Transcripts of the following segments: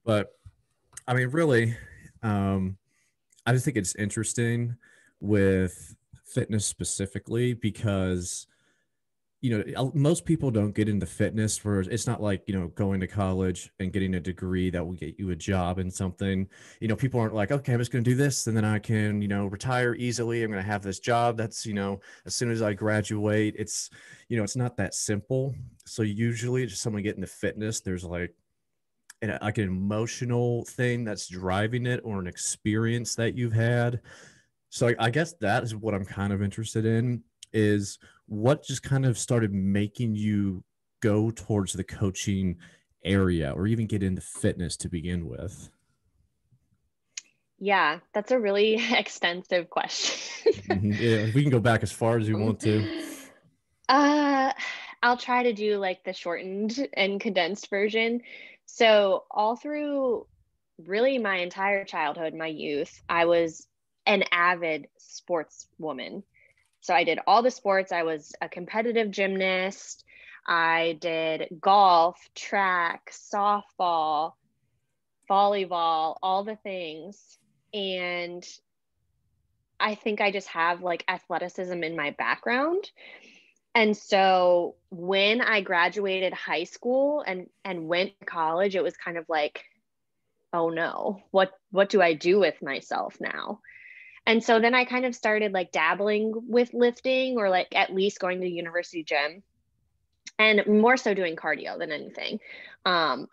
But I mean, really, um, I just think it's interesting with fitness specifically because most people don't get into fitness for it's not like, going to college and getting a degree that will get you a job in something. People aren't like, okay, I'm just going to do this and then I can, retire easily. I'm going to have this job that's, as soon as I graduate, it's not that simple. So usually just someone getting into fitness, there's like an emotional thing that's driving it or an experience that you've had. So I guess that is what I'm kind of interested in is what just kind of started making you go towards the coaching area or even get into fitness to begin with. Yeah, that's a really extensive question. Yeah, we can go back as far as you Um, want to. uh, I'll try to do like the shortened and condensed version. So, all through really my entire childhood, my youth, I was an avid sports woman. So, I did all the sports. I was a competitive gymnast. I did golf, track, softball, volleyball, all the things. And I think I just have like athleticism in my background. And so when I graduated high school and went to college, it was kind of like, oh no, what do I do with myself now? And so then I kind of started like dabbling with lifting or like at least going to the university gym and more so doing cardio than anything. I'm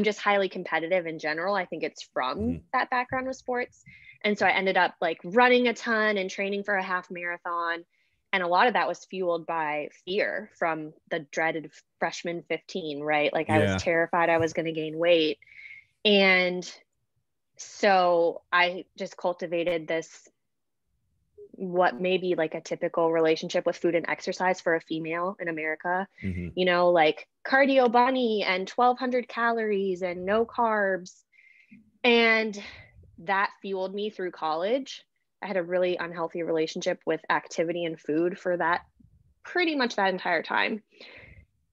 just highly competitive in general. I think it's from Mhm. that background with sports. And so I ended up like running a ton and training for a half marathon. And a lot of that was fueled by fear from the dreaded freshman 15, right? Like I was Yeah. terrified I was going to gain weight. And so I just cultivated this what may be like a typical relationship with food and exercise for a female in America, Hmm. like cardio bunny and 1200 calories and no carbs. And that fueled me through college. I had a really unhealthy relationship with activity and food for that pretty much that entire time.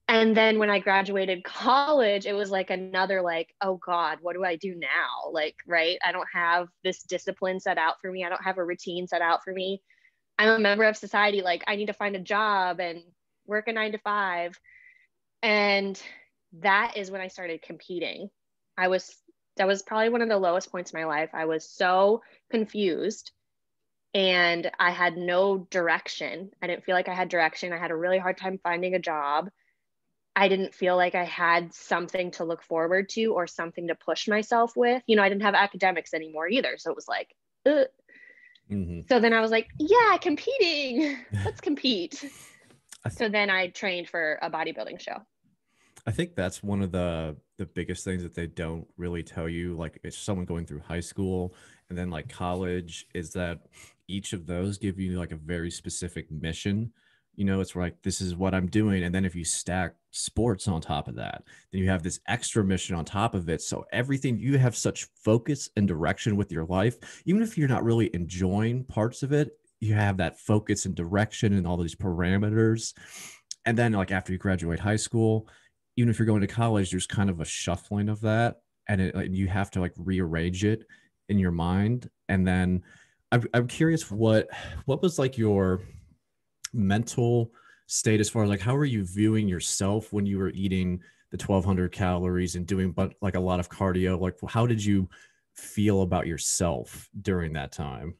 And then when I graduated college, it was like another like, oh God, what do I do now? Like, right? I don't have this discipline set out for me. I don't have a routine set out for me. I'm a member of society. Like, I need to find a job and work a 9 to 5. And that is when I started competing. I was, that was probably one of the lowest points in my life. I was so confused and I had no direction. I didn't feel like I had direction. I had a really hard time finding a job. I didn't feel like I had something to look forward to or something to push myself with. I didn't have academics anymore either. So it was like, ugh. Hmm. So then I was like, yeah, competing. Let's compete. I, th- So then I trained for a bodybuilding show. I think that's one of the biggest things that they don't really tell you. Like, it's someone going through high school and then like college is that each of those give you like a very specific mission. It's like this is what I'm doing, and then if you stack sports on top of that, then you have this extra mission on top of it. So everything you have such focus and direction with your life, even if you're not really enjoying parts of it, you have that focus and direction and all these parameters. And then like after you graduate high school, even if you're going to college, there's kind of a shuffling of that, and like, you have to like rearrange it in your mind. And then I'm curious what was like your mental state as far as like how are you viewing yourself when you were eating the 1200 calories and doing but like a lot of cardio? Like how did you feel about yourself during that time?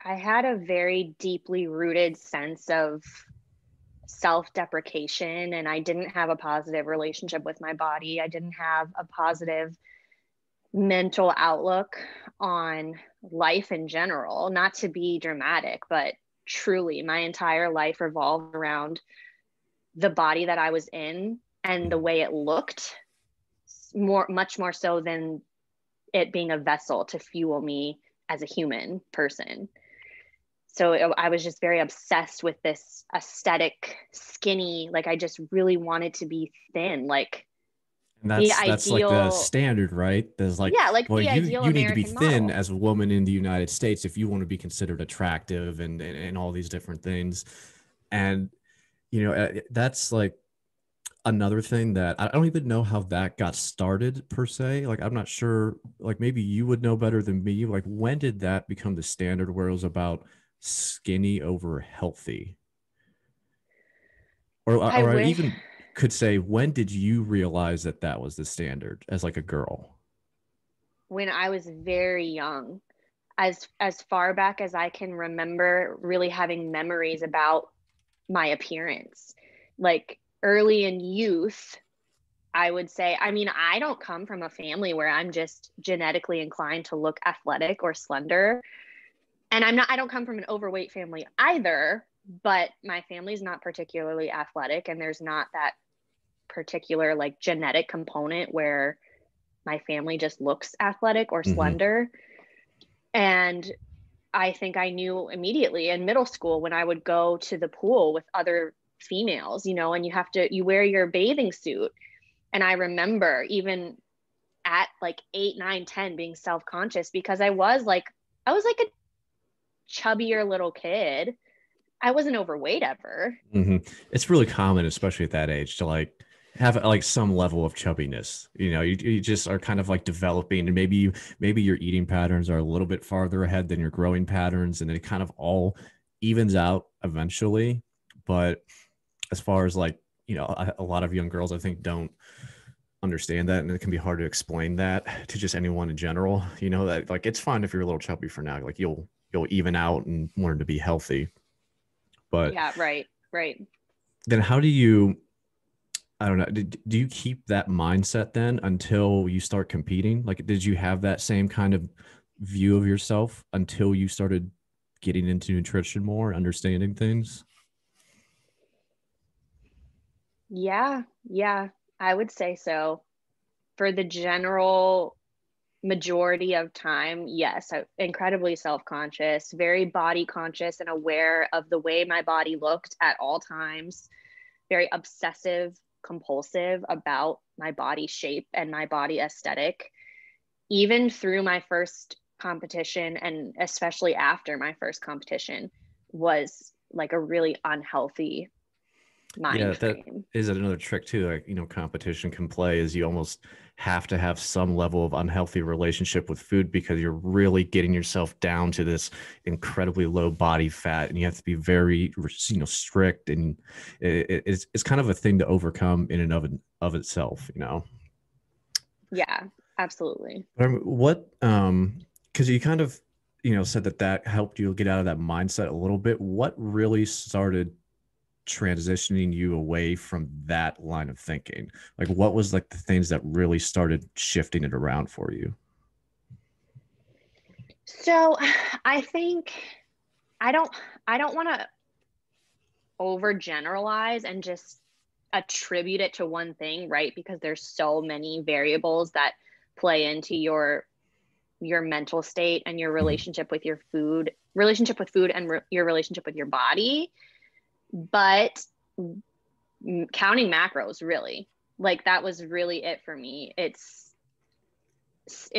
I had a very deeply rooted sense of self deprecation, and I didn't have a positive relationship with my body. I didn't have a positive mental outlook on life in general, not to be dramatic, but truly, my entire life revolved around the body that I was in and the Mhm. way it looked, much more so than it being a vessel to fuel me as a human person. So I was just very obsessed with this aesthetic, skinny, like I just really wanted to be thin, like And the that's like the ideal, standard, right? There's like, yeah, like well, the ideal you need to be American thin model. as a woman in the United States if you want to be considered attractive and all these different things. And that's like Another thing that I don't even know how that got started per se. Like, I'm not sure, like, maybe you would know better than me. Like, when did that become the standard where it was about skinny over healthy? I Or I wish even could say, when did you realize that that was the standard as like a girl? when I was very young, as far back as I can remember, really having memories about my appearance. Like early in youth, I would say, I mean, I don't come from a family where I'm just genetically inclined to look athletic or slender. And I don't come from an overweight family either, but my family's not particularly athletic, and there's not that particular like genetic component where my family just looks athletic or Hmm. slender. And I think I knew immediately in middle school when I would go to the pool with other females, and you wear your bathing suit. And I remember even at like 8, 9, 10 being self-conscious because I was like a chubbier little kid. I wasn't overweight ever. Hmm. It's really common, especially at that age, to like have like some level of chubbiness. You just are kind of like developing, and maybe your eating patterns are a little bit farther ahead than your growing patterns, and it kind of all evens out eventually. But as far as like, a lot of young girls, I think, don't understand that, and it can be hard to explain that to just anyone in general. That like it's fine if you're a little chubby for now, like you'll even out and learn to be healthy. But Yeah, right, right. then how do you, I don't know, do you keep that mindset then until you start competing? Like, did you have that same kind of view of yourself until you started getting into nutrition more, understanding things? Yeah, yeah, I would say so. For the general majority of time, yes, I'm incredibly self-conscious, very body conscious and aware of the way my body looked at all times, very obsessive, compulsive about my body shape and my body aesthetic. Even through my first competition and especially after my first competition was like a really unhealthy Yeah, mind that frame. is another trick too. Like, competition can play is you almost have to have some level of unhealthy relationship with food because you're really getting yourself down to this incredibly low body fat, and you have to be very, strict, and it's kind of a thing to overcome in and of itself. Yeah, absolutely. But because you kind of, said that helped you get out of that mindset a little bit. What really started transitioning you away from that line of thinking? Like, what was like the things that really started shifting it around for you? So I think I don't I don't want to overgeneralize and just attribute it to one thing, right? Because there's so many variables that play into your mental state and your Mhm. relationship with food and your relationship with your body. But counting macros really, like that was really it for me. It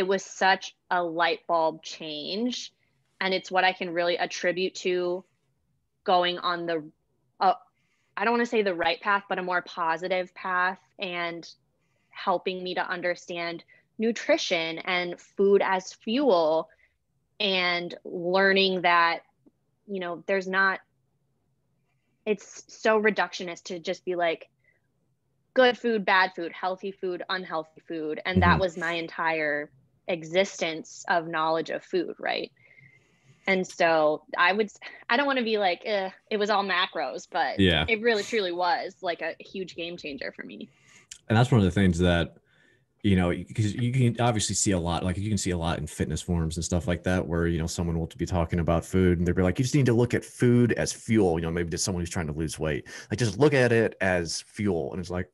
was such a light bulb change, and it's what I can really attribute to going on the uh, I don't want to say the right path, but a more positive path, and helping me to understand nutrition and food as fuel, and learning that, there's not, it's so reductionist to just be like good food, bad food, healthy food, unhealthy food. And that Mhm. was my entire existence of knowledge of food, right? And so I don't want to be like, it was all macros, but Yeah. it really truly was like a huge game changer for me. And that's one of the things that, because you can obviously see a lot, like you can see a lot in fitness forums and stuff like that, where, someone will be talking about food and they'll be like, you just need to look at food as fuel, maybe to someone who's trying to lose weight. Like, just look at it as fuel. And it's like,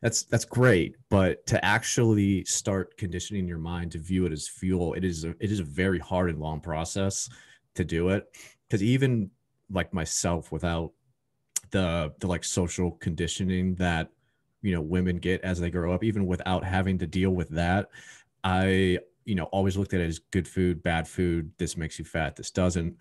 that's great, but to actually start conditioning your mind to view it as fuel, it is a very hard and long process to do it. Because even like myself, without the like social conditioning that women get as they grow up, even without having to deal with that, I always looked at it as good food, bad food, this makes you fat, this doesn't.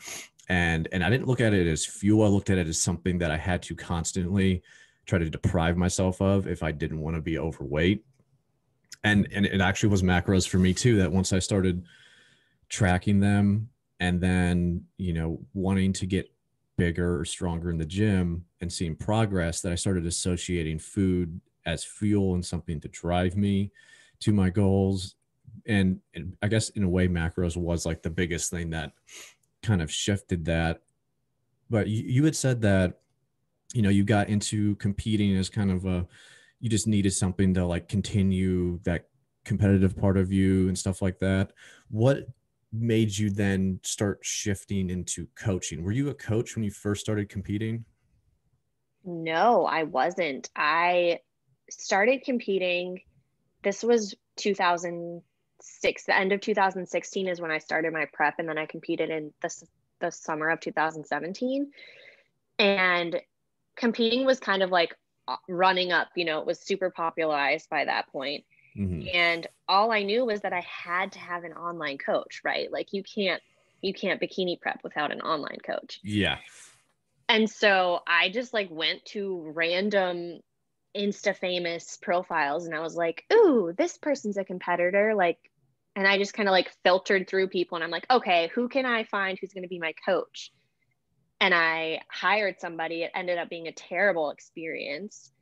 And I didn't look at it as fuel. I looked at it as something that I had to constantly try to deprive myself of if I didn't want to be overweight. And it actually was macros for me too, that once I started tracking them and then, wanting to get bigger or stronger in the gym and seeing progress, that I started associating food as fuel and something to drive me to my goals. And I guess in a way, macros was like the biggest thing that kind of shifted that. But you had said that, you got into competing as kind of you just needed something to like continue that competitive part of you and stuff like that. What made you then start shifting into coaching? Were you a coach when you first started competing? No, I wasn't. I started competing. This was 2006. The end of 2016 is when I started my prep, and then I competed in the summer of 2017. And competing was kind of like running up, it was super popularized by that point. Mm-hmm. And all I knew was that I had to have an online coach, right? Like you can't bikini prep without an online coach. Yeah. And so I just like went to random Insta famous profiles and I was like, ooh, this person's a competitor. Like, and I just kind of like filtered through people and I'm like, okay, who can I find who's going to be my coach? And I hired somebody. It ended up being a terrible experience.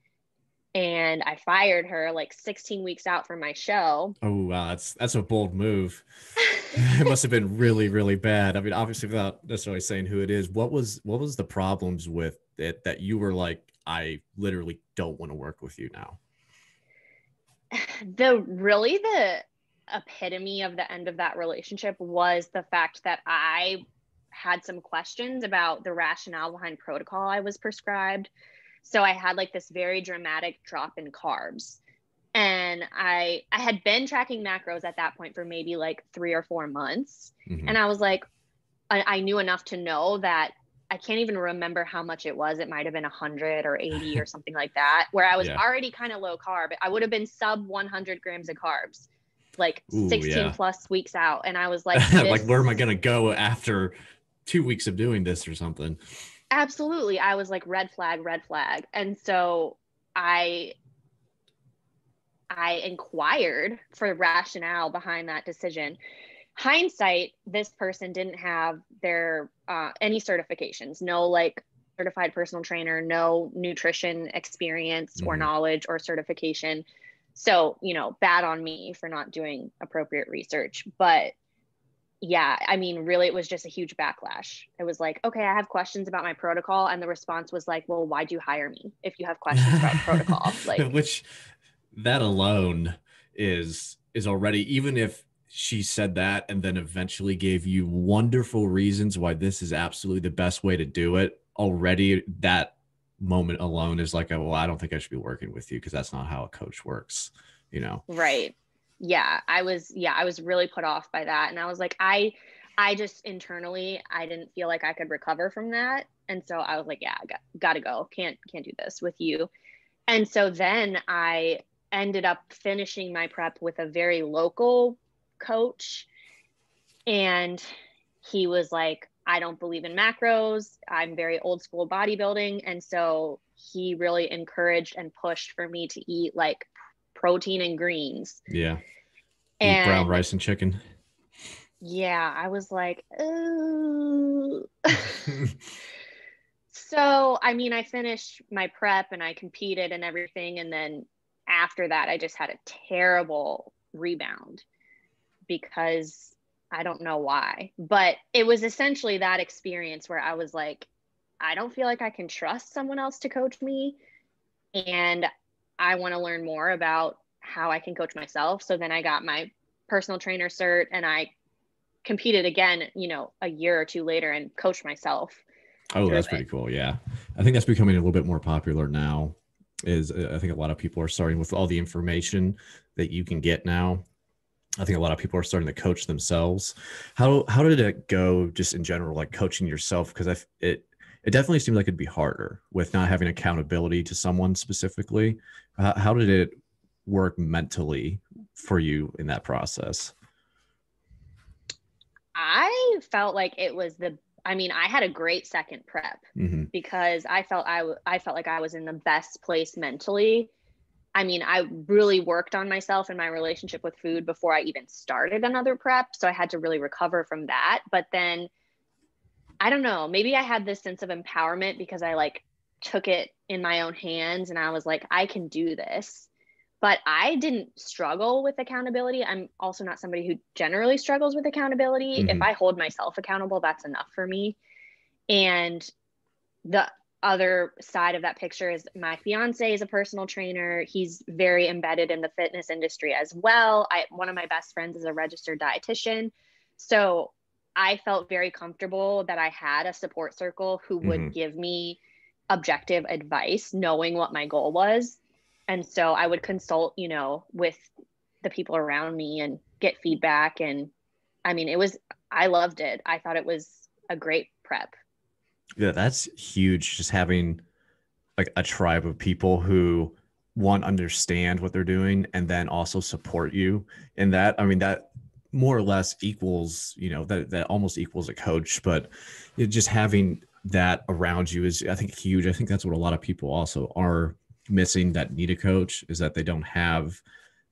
And I fired her like 16 weeks out from my show. Oh wow, that's a bold move. It must have been really, really bad. I mean, obviously, without necessarily saying who it is, what was the problems with it that you were like, I literally don't want to work with you now? The epitome of the end of that relationship was the fact that I had some questions about the rationale behind protocol I was prescribed. So I had like this very dramatic drop in carbs. And I had been tracking macros at that point for maybe like 3 or 4 months. Mm-hmm. And I was like, I knew enough to know that I can't even remember how much it was. It might have been 100 or 80 or something like that, where I was Yeah. already kind of low carb. I would have been sub 100 grams of carbs, like Ooh, 16 yeah. plus weeks out. And I was like, Like, where am I this gonna go after 2 weeks of doing this or something? absolutely, I was like, red flag, red flag. And so I I inquired for the rationale behind that decision. Hindsight, this person didn't have their any certifications, no like certified personal trainer, no nutrition experience or Mm-hmm. knowledge or certification. So, bad on me for not doing appropriate research. But yeah, I mean, really, it was just a huge backlash. It was like, okay, I have questions about my protocol. And the response was like, well, why'd you hire me if you have questions about the protocol? Like, Which that alone is already, even if she said that and then eventually gave you wonderful reasons why this is absolutely the best way to do it, already that moment alone is like, well, I don't think I should be working with you because that's not how a coach works, you know. right. Yeah, I was really put off by that. And I was like, I just internally, I didn't feel like I could recover from that. And so I was like, yeah, gotta go. Can't do this with you. And so then I ended up finishing my prep with a very local coach. And he was like, I don't believe in macros. I'm very old school bodybuilding. And so he really encouraged and pushed for me to eat like protein and greens. Yeah. Eat brown And rice and chicken. yeah, I was like, ooh. So, I mean, I finished my prep and I competed and everything. And then after that, I just had a terrible rebound because I don't know why. But it was essentially that experience where I was like, I don't feel like I can trust someone else to coach me. And I want to learn more about how I can coach myself. So then I got my personal trainer cert and I competed again, a year or two later and coached myself Oh, through that's it. pretty cool. Yeah. I think that's becoming a little bit more popular now. Is I think a lot of people are starting with all the information that you can get now. I think a lot of people are starting to coach themselves. How did it go just in general, like coaching yourself? Because it definitely seems like it'd be harder with not having accountability to someone specifically. How did it work mentally for you in that process? I felt like it was I mean, I had a great second prep Hmm. because I felt like I was in the best place mentally. I mean, I really worked on myself and my relationship with food before I even started another prep, so I had to really recover from that. But then I don't know, maybe I had this sense of empowerment because I like took it in my own hands and I was like, I can do this. But I didn't struggle with accountability. I'm also not somebody who generally struggles with accountability. If Hmm. I hold myself accountable, that's enough for me. And the other side of that picture is my fiance is a personal trainer. He's very embedded in the fitness industry as well. One of my best friends is a registered dietitian. So I felt very comfortable that I had a support circle who would Hmm. give me objective advice, knowing what my goal was. And so I would consult, with the people around me and get feedback. And I mean, I loved it. I thought it was a great prep. Yeah, that's huge. Just having like a tribe of people who one understand what they're doing and then also support you in that. I mean, that more or less equals, that almost equals a coach, but just having that around you is, I think, huge. I think that's what a lot of people also are missing that need a coach, is that they don't have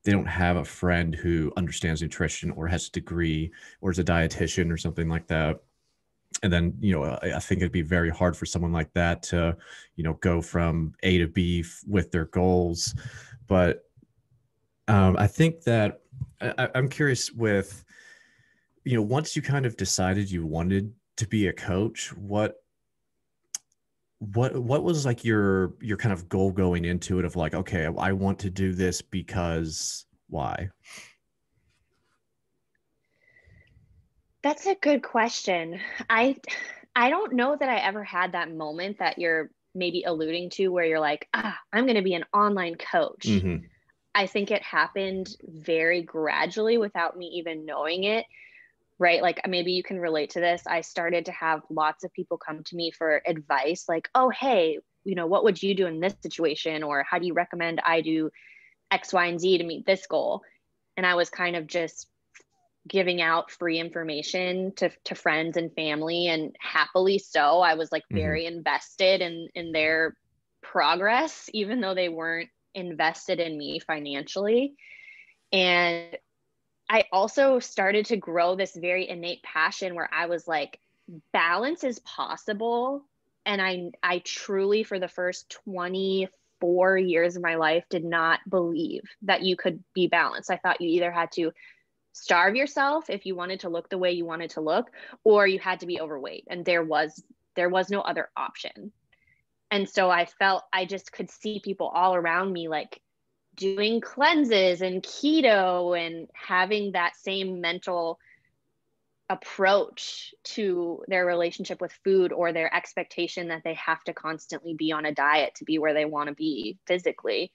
a friend who understands nutrition or has a degree or is a dietitian or something like that. And then, I think it'd be very hard for someone like that to, go from A to B with their goals. But I think that I'm curious with, once you kind of decided you wanted to be a coach, what was like your kind of goal going into it, of like, okay, I want to do this because why? That's a good question. I I don't know that I ever had that moment that you're maybe alluding to where you're like, I'm going to be an online coach. Hmm. I think it happened very gradually without me even knowing it, right? Like maybe you can relate to this. I started to have lots of people come to me for advice like, "Oh, hey, what would you do in this situation, or how do you recommend I do X, Y, and Z to meet this goal?" And I was kind of just giving out free information to friends and family, and happily so. I was like Hmm. very invested in their progress even though they weren't invested in me financially. And I also started to grow this very innate passion where I was like, balance is possible. And I truly, for the first 24 years of my life, did not believe that you could be balanced. I thought you either had to starve yourself if you wanted to look the way you wanted to look, or you had to be overweight, and there was no other option. And so I felt I just could see people all around me like doing cleanses and keto and having that same mental approach to their relationship with food, or their expectation that they have to constantly be on a diet to be where they want to be physically.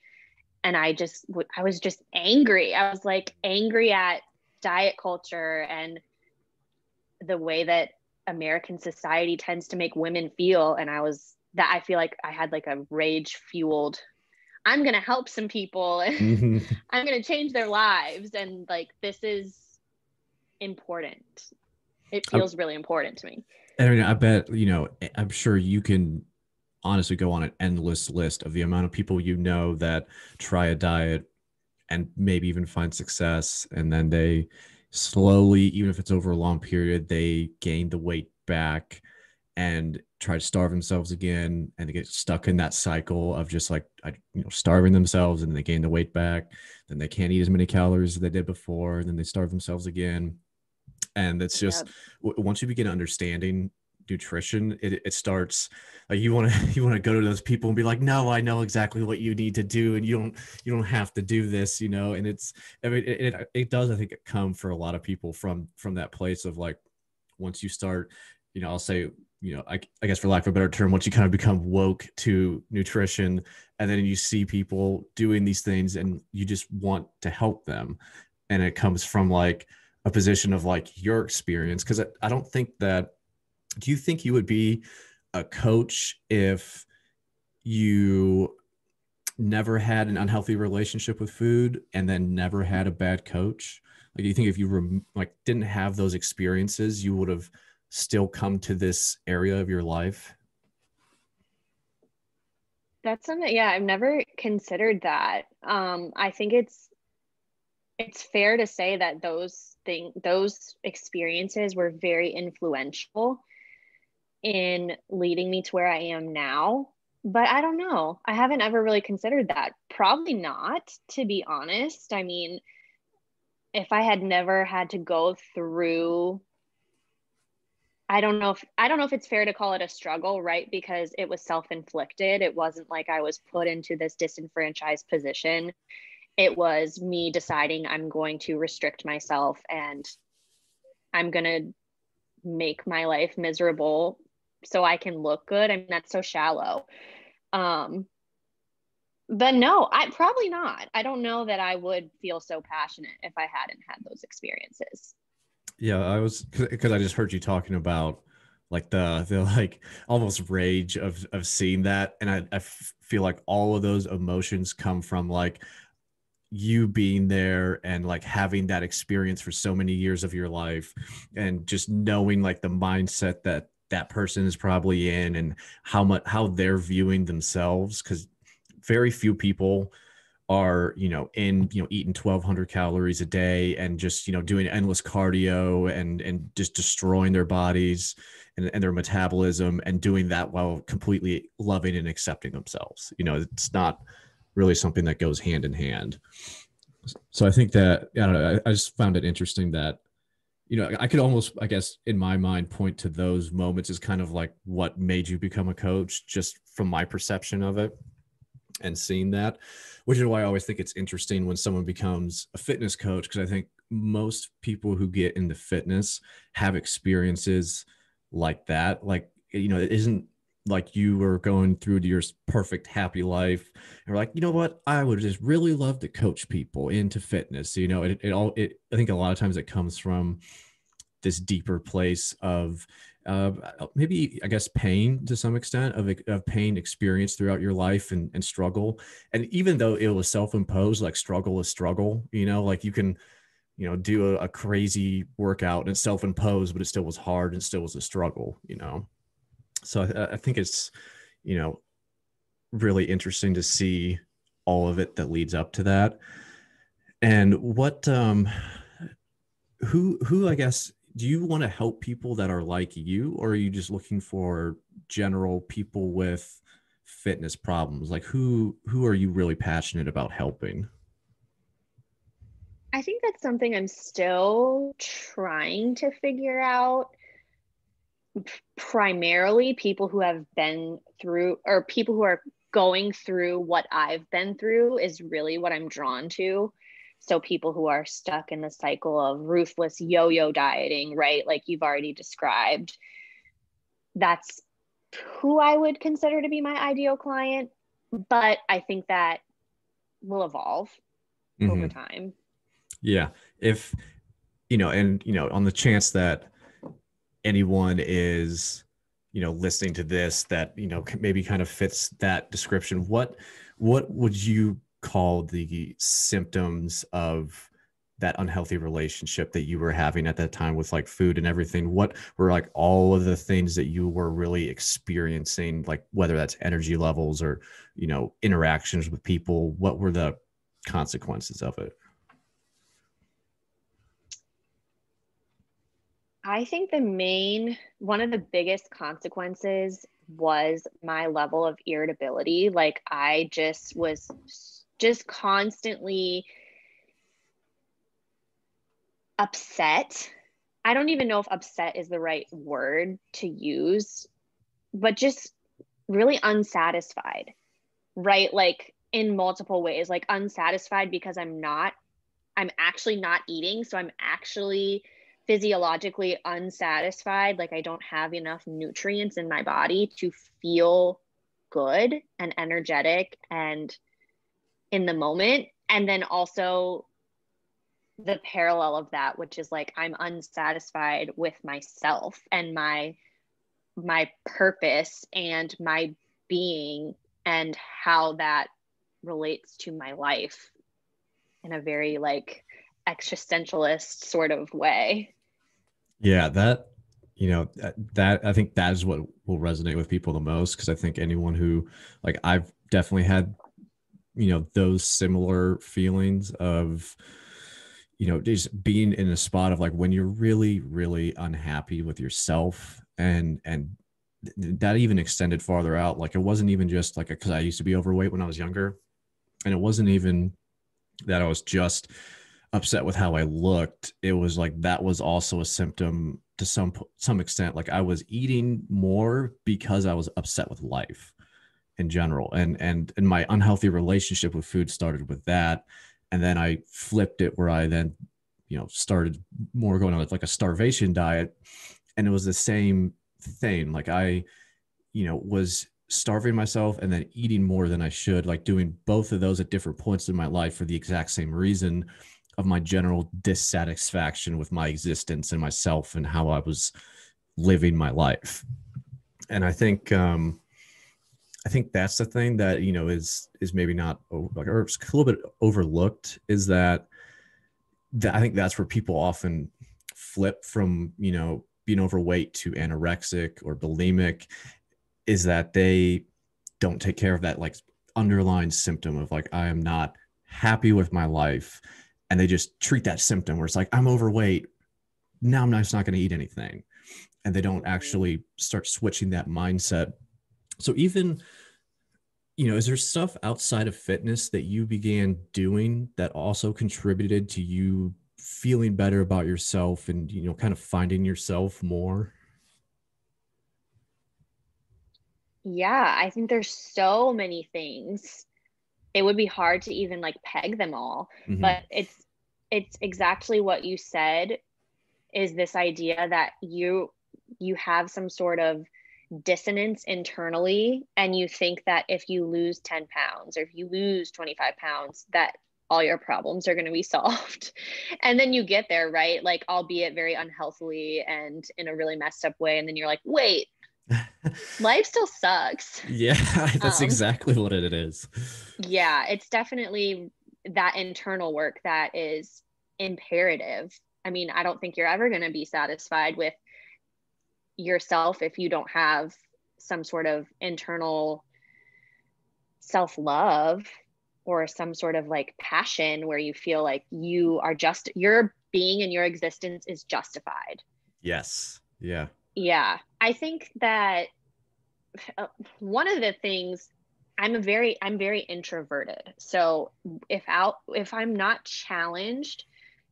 And I was just angry. I was like angry at diet culture and the way that American society tends to make women feel. And I feel like I had like a rage fueled, I'm going to help some people and Hmm. I'm going to change their lives. And like, this is important. It feels really important to me. I mean, I bet, I'm sure you can honestly go on an endless list of the amount of people that try a diet and maybe even find success. And then they slowly, even if it's over a long period, they gain the weight back and try to starve themselves again. And they get stuck in that cycle of just like, starving themselves, and they gain the weight back. Then they can't eat as many calories as they did before. And then they starve themselves again. And it's Yeah. just, once you begin understanding nutrition, it starts like, you want to go to those people and be like, no, I know exactly what you need to do, and you don't have to do this, and it's, I mean, it does, I think, come for a lot of people from that place of like, once you start, I'll say, I guess, for lack of a better term, once you kind of become woke to nutrition, and then you see people doing these things and you just want to help them, and it comes from like a position of like your experience. Because I don't think that, do you think you would be a coach if you never had an unhealthy relationship with food and then never had a bad coach? Like, do you think if you were like didn't have those experiences, you would have still come to this area of your life? That's something, yeah, I've never considered that. I think it's fair to say that those experiences were very influential in leading me to where I am now. But I don't know. I haven't ever really considered that. Probably not, to be honest. I mean, if I had never had to go through, I don't know if it's fair to call it a struggle, right? Because it was self-inflicted. It wasn't like I was put into this disenfranchised position. It was me deciding I'm going to restrict myself and I'm going to make my life miserable so I can look good. I mean, that's so shallow. Um, but no, I probably not. I don't know that I would feel so passionate if I hadn't had those experiences. Yeah, I was, because I just heard you talking about like the like almost rage of seeing that, and I feel like all of those emotions come from like you being there and like having that experience for so many years of your life, and just knowing like the mindset that that person is probably in, and how they're viewing themselves, because very few people are, eating 1,200 calories a day and just, doing endless cardio and just destroying their bodies and their metabolism, and doing that while completely loving and accepting themselves. It's not really something that goes hand in hand. So I think that, I don't know, I just found it interesting that, I could almost, I guess, in my mind, point to those moments as kind of like what made you become a coach, just from my perception of it and seeing that, which is why I always think it's interesting when someone becomes a fitness coach, because I think most people who get into fitness have experiences like that. Like, it isn't like you were going through to your perfect happy life and like, what, I would just really love to coach people into fitness. I think a lot of times it comes from this deeper place of maybe, I guess, pain to some extent, of pain experience throughout your life, and struggle. And even though it was self-imposed, like struggle is struggle, like you can, do a crazy workout and it's self-imposed, but it still was hard and still was a struggle. So I think it's, you know, really interesting to see all of it that leads up to that. And who I guess, do you want to help people that are like you, or are you just looking for general people with fitness problems? Like, who are you really passionate about helping? I think that's something I'm still trying to figure out. Primarily people who have been through, or people who are going through what I've been through, is really what I'm drawn to. So people who are stuck in the cycle of ruthless yo-yo dieting, right? Like you've already described. That's who I would consider to be my ideal client. But I think that will evolve over Hmm. time. Yeah. If, and, on the chance that anyone is, listening to this that, maybe kind of fits that description, what would you call the symptoms of that unhealthy relationship that you were having at that time with like food and everything? What were like all of the things that you were really experiencing, like whether that's energy levels or, interactions with people? What were the consequences of it? I think one of the biggest consequences was my level of irritability. Like I just was just constantly upset. I don't even know if upset is the right word to use, but just really unsatisfied, right? Like in multiple ways, like unsatisfied because I'm actually not eating. So I'm actually physiologically unsatisfied. Like I don't have enough nutrients in my body to feel good and energetic and in the moment. And then also the parallel of that, which is like I'm unsatisfied with myself and my purpose and my being and how that relates to my life in a very like existentialist sort of way. Yeah, that, That I think that is what will resonate with people the most, because I think anyone who, like, I've definitely had, those similar feelings of, just being in a spot of like when you're really, really unhappy with yourself, and that even extended farther out. Like, it wasn't even just like, because I used to be overweight when I was younger, and it wasn't even that I was just upset with how I looked. It was like that was also a symptom to some extent. Like, I was eating more because I was upset with life in general, and my unhealthy relationship with food started with that. And then I flipped it, where I then started more going on like a starvation diet, and it was the same thing. Like, I was starving myself and then eating more than I should, like doing both of those at different points in my life for the exact same reason of my general dissatisfaction with my existence and myself and how I was living my life. And I think that's the thing that is maybe not like, or it's a little bit overlooked, is that I think that's where people often flip from being overweight to anorexic or bulimic, is that they don't take care of that like underlying symptom of like, I am not happy with my life, and they just treat that symptom where it's like, I'm overweight, now I'm just not going to eat anything, and they don't actually start switching that mindset. So even is there stuff outside of fitness that you began doing that also contributed to you feeling better about yourself and kind of finding yourself more? Yeah, I think there's so many things. It would be hard to even like peg them all, Mm-hmm. but it's exactly what you said, is this idea that you have some sort of dissonance internally, and you think that if you lose 10 pounds or if you lose 25 pounds, that all your problems are going to be solved. And then you get there, right? Like, albeit very unhealthily and in a really messed up way. And then you're like, wait, life still sucks. Yeah, that's Um, exactly what it is. yeah, it's definitely that internal work that is imperative. I mean, I don't think you're ever going to be satisfied with yourself if you don't have some sort of internal self love or some sort of like passion where you feel like you are just, your being and your existence is justified. Yes. Yeah. Yeah. I think that one of the things, I'm very introverted. So if I'm not challenged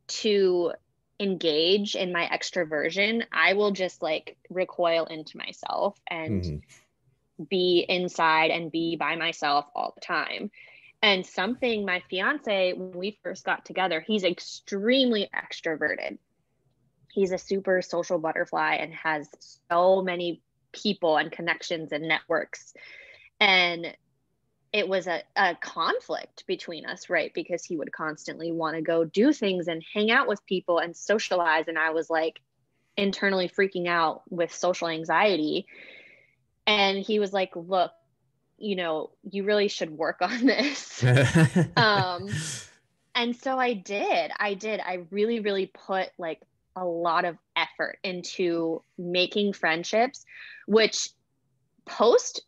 to engage in my extroversion, I will just like recoil into myself and Mm-hmm. be inside and be by myself all the time. And something my fiance, when we first got together, he's extremely extroverted. He's a super social butterfly and has so many people and connections and networks. And it was a conflict between us, right? Because he would constantly want to go do things and hang out with people and socialize. And I was like internally freaking out with social anxiety. And he was like, look, you really should work on this. um, and so I really, really put like a lot of effort into making friendships, which post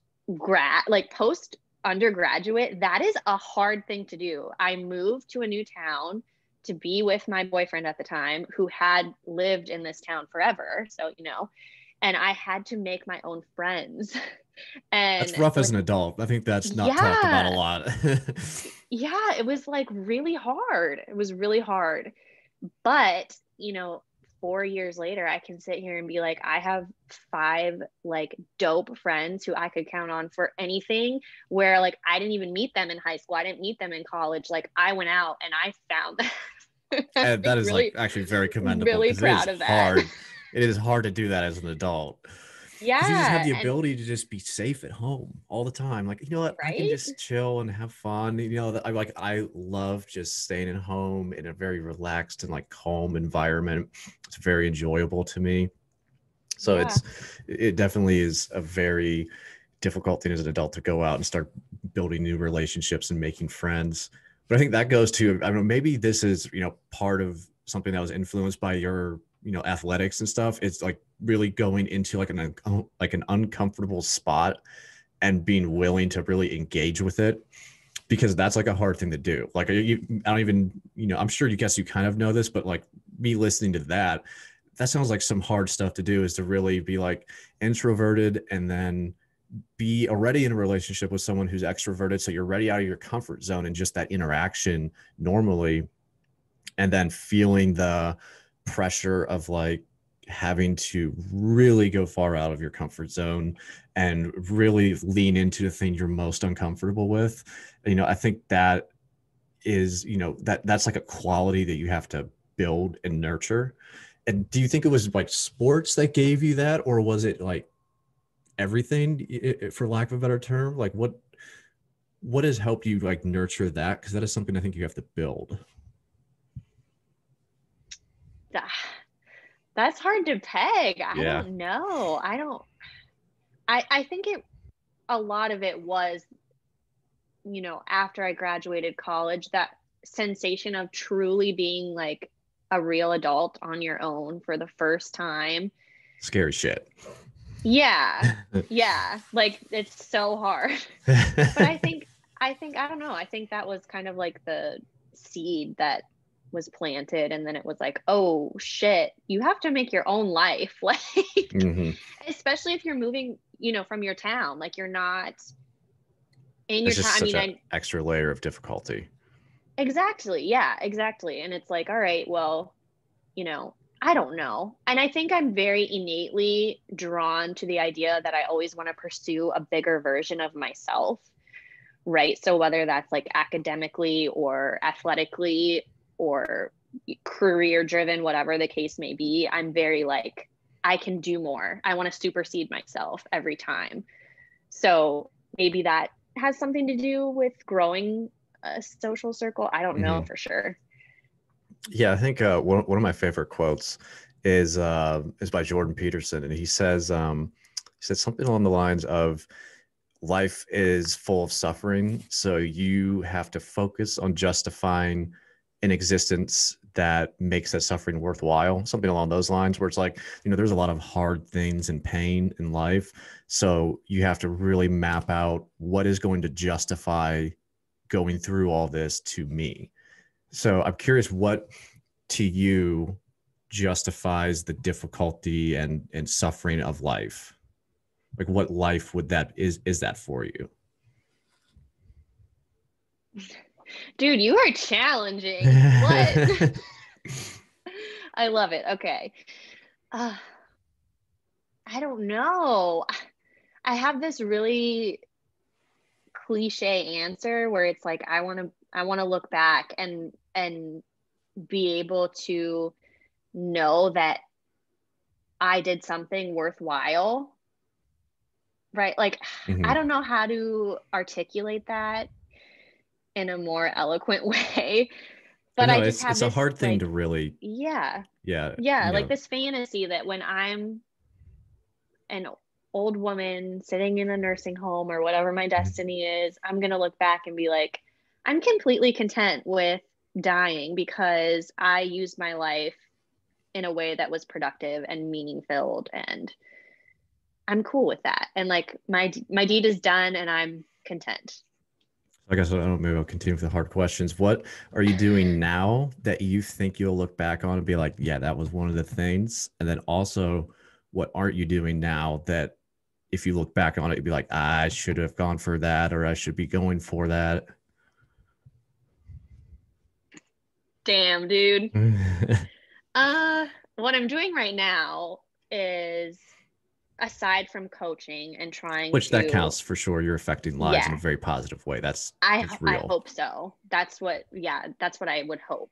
post undergraduate, that is a hard thing to do. I moved to a new town to be with my boyfriend at the time, who had lived in this town forever. So, and I had to make my own friends. That's And rough as like, an adult. I think that's not talked about a yeah, lot. yeah, it was like really hard. It was really hard. But, 4 years later, I can sit here and be like, I have five like dope friends who I could count on for anything, where like I didn't even meet them in high school. I didn't meet them in college. Like, I went out and I found them. I'm And like that is like really, actually very commendable, really because it is proud of that. hard. It is hard to do that as an adult, because you just have Yeah. the And ability to just be safe at home all the time. Like, you know what? I can right. just chill and have fun. That I love just staying at home in a very relaxed and like calm environment. It's very enjoyable to me. So Yeah. it definitely is a very difficult thing as an adult to go out and start building new relationships and making friends. But I think that goes to, I don't know, maybe this is, part of something that was influenced by your, athletics and stuff. It's like really going into like an uncomfortable spot and being willing to really engage with it, because that's like a hard thing to do. Like I don't even, I'm sure you guess you kind of know this, but like me listening to that, that sounds like some hard stuff to do, is to really be like introverted and then be already in a relationship with someone who's extroverted. So you're already out of your comfort zone and just that interaction normally. And then feeling the pressure of like having to really go far out of your comfort zone and really lean into the thing you're most uncomfortable with. I think that is, that's like a quality that you have to build and nurture. And do you think it was like sports that gave you that, or was it like everything, for lack of a better term? Like what has helped you like nurture that? Because that is something I think you have to build. That's hard to peg. I Yeah. don't know. I think a lot of it was, after I graduated college, that sensation of truly being like a real adult on your own for the first time. Scary shit. Yeah. Yeah. Like it's so hard. But I don't know. I think that was kind of like the seed that was planted, and then it was like, oh shit, you have to make your own life. Like, Hmm. especially if you're moving, from your town, like you're not in It's your just town. I such mean, an extra layer of difficulty. exactly. Yeah, exactly. And it's like, all right, well, I don't know. And I think I'm very innately drawn to the idea that I always want to pursue a bigger version of myself, right? So whether that's like academically or athletically or career driven, whatever the case may be, I'm very like, I can do more. I want to supersede myself every time. So maybe that has something to do with growing a social circle. I don't know Hmm. for sure. Yeah, I think one of my favorite quotes is by Jordan Peterson, and he said something along the lines of, life is full of suffering, so you have to focus on justifying an existence that makes that suffering worthwhile. Something along those lines, where it's like, there's a lot of hard things and pain in life. So you have to really map out what is going to justify going through all this to me. So I'm curious, what to you justifies the difficulty and suffering of life? Like what life would that is that for you? Dude, you are challenging. What? I love it. Okay. Uh, I don't know. I have this really cliche answer where it's like I want to look back and be able to know that I did something worthwhile, right? Like I Hmm. don't know how to articulate that in a more eloquent way, but I No, just have it's a this hard thing like to really, yeah. yeah, Yeah, like this fantasy that when I'm an old woman sitting in a nursing home or whatever my destiny is, I'm going to look back and be like, I'm completely content with dying because I used my life in a way that was productive and meaning filled, and I'm cool with that. And like my deed is done and I'm content. I guess I don't, maybe I'll continue with the hard questions. What are you doing now that you think you'll look back on and be like, yeah, that was one of the things? And then also, what aren't you doing now that if you look back on it, you'd be like, I should have gone for that, or I should be going for that? Damn, dude. Uh what I'm doing right now is, aside from coaching and trying Which that to, counts for sure. You're affecting lives in a yeah, very positive way. That's I real. hope so. That's what I would hope.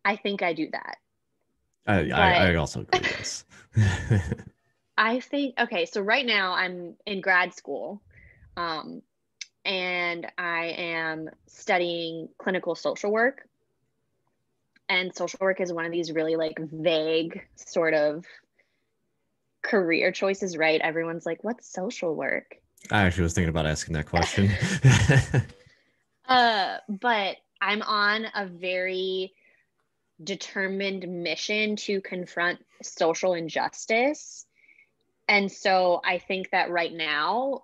I think I do that. I But also agree. Yes. I think, okay, so right now I'm in grad school, um, and I am studying clinical social work. And social work is one of these really like vague sort of career choices, right? Everyone's like, what's social work? I actually was thinking about asking that question. But I'm on a very determined mission to confront social injustice. And so I think that right now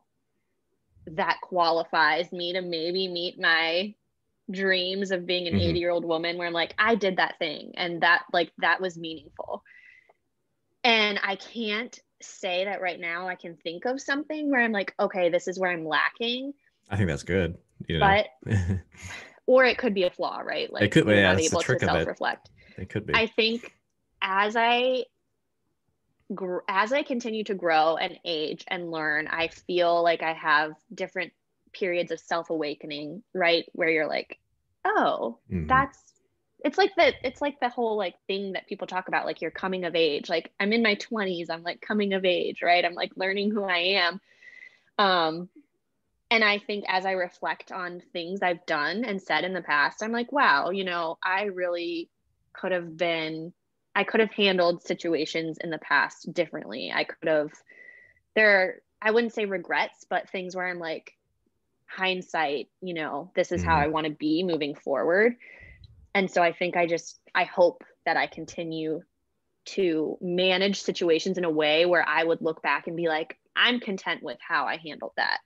that qualifies me to maybe meet my dreams of being an Hmm. 80-year-old woman where I'm like, I did that thing and that was meaningful. And I can't say that right now I can think of something where I'm like, okay, this is where I'm lacking, I think that's good, you know. but or it could be a flaw, right? It Like could, you're yeah, not that's the able to trick of it. self-reflect. It could be. I think as I continue to grow and age and learn, I feel like I have different periods of self-awakening, right? Where you're like, oh, Hmm. that's it's like the whole like thing that people talk about, like you're coming of age. Like I'm in my 20s, I'm like coming of age, right? I'm like learning who I am. Um, and I think as I reflect on things I've done and said in the past, I'm like, wow, I really could have been, I could have handled situations in the past differently. I could have, I wouldn't say regrets, but things where I'm like, hindsight, this is how Hmm. I want to be moving forward. And so I think I hope that I continue to manage situations in a way where I would look back and be like, I'm content with how I handled that.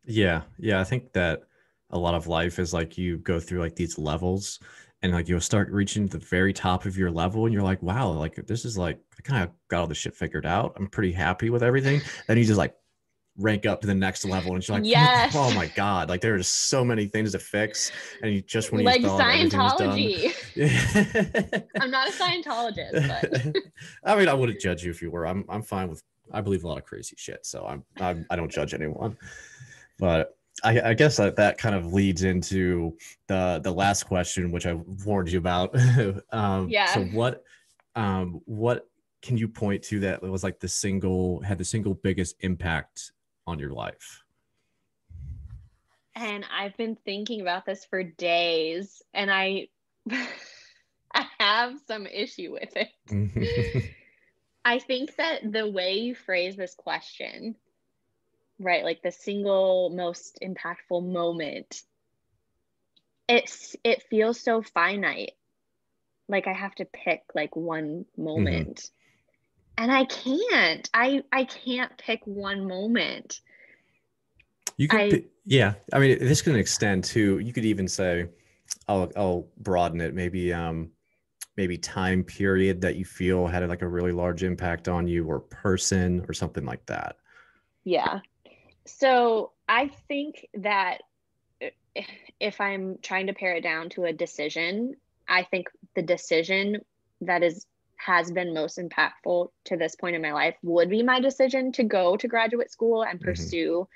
Yeah, yeah. I think that a lot of life is like you go through like these levels, and like you'll start reaching the very top of your level, and you're like, wow, like this is like I kind of got all this shit figured out. I'm pretty happy with everything. Then you just like rank up to the next level, and you're like, what? Oh Yes. my god, like there are so many things to fix, and you just when you Like thought everything was done. Scientology. Yeah. I'm not a Scientologist, but I mean, I wouldn't judge you if you were. I'm fine with. I believe a lot of crazy shit, so I don't judge anyone. But I guess that kind of leads into the last question, which I warned you about. So yeah. what can you point to that was like the single biggest impact on your life? And I've been thinking about this for days and I have some issue with it. I think that the way you phrase this question, right, like the single most impactful moment, it feels so finite. Like I have to pick like one Hmm. moment. And I can't. I can't pick one moment. You could, I yeah. I mean, this can extend to. You could even say, I'll broaden it. Maybe time period that you feel had like a really large impact on you, or person, or something like that. yeah. So I think that if I'm trying to pare it down to a decision, I think the decision that has been most impactful to this point in my life would be my decision to go to graduate school and Hmm. pursue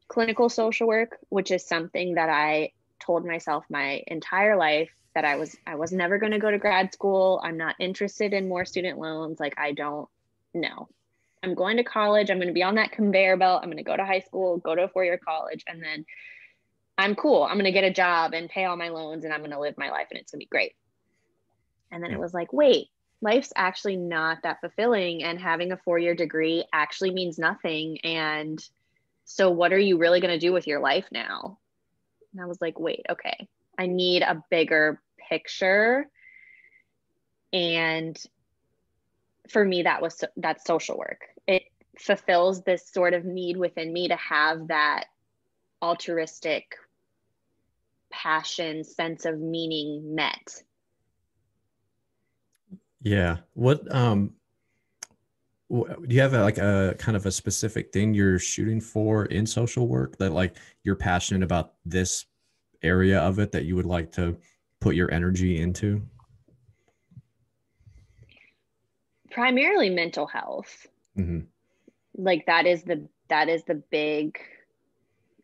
clinical social work, which is something that I told myself my entire life that I was never going to go to grad school. I'm not interested in more student loans. Like I don't know. I'm going to college. I'm going to be on that conveyor belt. I'm going to go to high school, go to a 4-year college, and then I'm cool. I'm going to get a job and pay all my loans and I'm going to live my life and it's going to be great. And then Yeah. it was like, wait, life's actually not that fulfilling and having a 4-year degree actually means nothing. And so what are you really going to do with your life now? And I was like, wait, okay. I need a bigger picture. And for me, that's social work. It fulfills this sort of need within me to have that altruistic passion, sense of meaning met. Yeah. Do you have like a kind of a specific thing you're shooting for in social work that like you're passionate about this area of it that you would like to put your energy into? Primarily mental health. Hmm. Like that is the big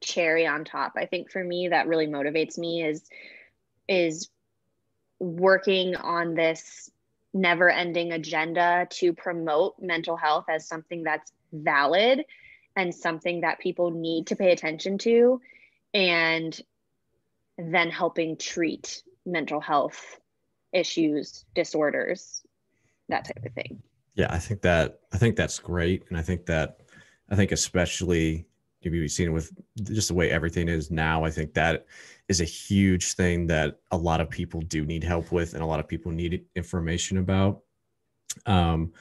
cherry on top. I think for me that really motivates me is working on this never ending agenda to promote mental health as something that's valid and something that people need to pay attention to, and then helping treat mental health issues, disorders, that type of thing. Yeah, I think that's great, and I think especially you've seen it with just the way everything is now. I think that is a huge thing that a lot of people do need help with, and a lot of people need information about. Um,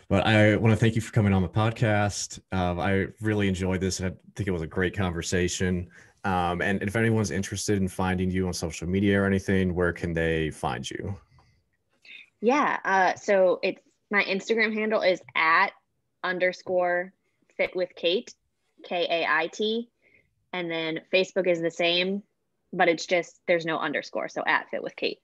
but I want to thank you for coming on the podcast. I really enjoyed this, and I think it was a great conversation. And if anyone's interested in finding you on social media or anything, where can they find you? Yeah. So it's my Instagram handle is at underscore fit with Kate, Kait. And then Facebook is the same, but it's just there's no underscore. So at fit with Kate.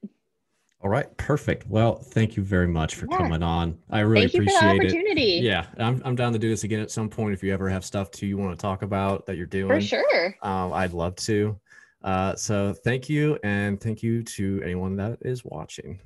All right, perfect. Well, thank you very much for Yeah. coming on. I really Thank you for the appreciate it. opportunity. Yeah, I'm down to do this again at some point. If you ever have stuff too you want to talk about that you're For doing, sure. I'd love to. So thank you, and thank you to anyone that is watching.